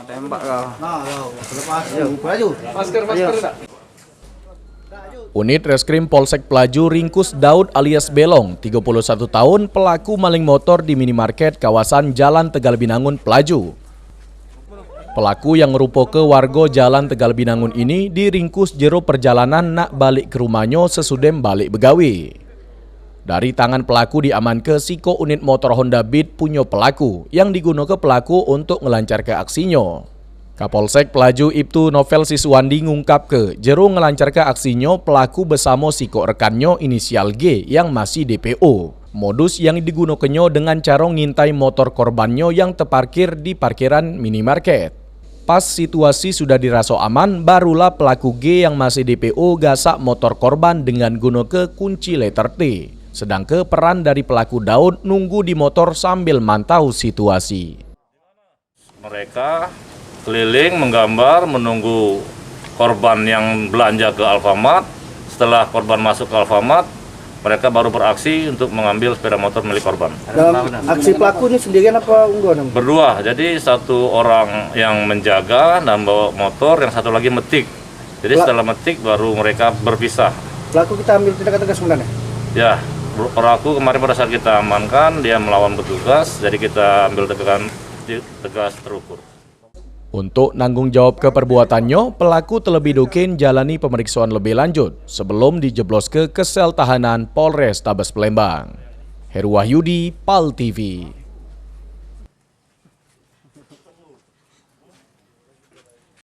Tembak kau. Lepas. Pelaju. Masker enggak? Unit Reskrim Polsek Pelaju ringkus Daud alias Belong, 31 tahun, pelaku maling motor di minimarket kawasan Jalan Tegal Binangun, Pelaju. Pelaku yang ngerupo ke warga Jalan Tegal Binangun ini diringkus jero perjalanan nak balik ke rumahnya sesudem balik begawi. Dari tangan pelaku diamankan siko unit motor Honda Beat punya pelaku yang digunakan pelaku untuk ngelancarkan aksinya. Kapolsek Pelaju Ibtu Novel Siswandi ngungkap ke jero ngelancarkan aksinya pelaku bersama siko rekannya inisial G yang masih DPO. Modus yang digunakannya dengan cara ngintai motor korbannya yang terparkir di parkiran minimarket. Pas situasi sudah dirasa aman, barulah pelaku G yang masih DPO gasak motor korban dengan guna ke kunci letter T. Sedangkan peran dari pelaku Daud nunggu di motor sambil mantau situasi. Mereka keliling menggambar menunggu korban yang belanja ke Alfamart. Setelah korban masuk ke Alfamart, mereka baru beraksi untuk mengambil sepeda motor milik korban. Dalam aksi pelaku ini sendirian apa ungguan? Berdua, jadi satu orang yang menjaga dan bawa motor, yang satu lagi metik. Jadi setelah metik baru mereka berpisah. Pelaku kita ambil tindakan tegas sebenarnya? Ya, pelaku kemarin pada saat kita amankan, dia melawan petugas, jadi kita ambil tindakan tegas terukur. Untuk nanggung jawab ke perbuatannya, pelaku terlebih dahulu jalani pemeriksaan lebih lanjut sebelum dijeblos ke sel tahanan Polres Tabes Palembang. Heru Wahyudi, PAL TV.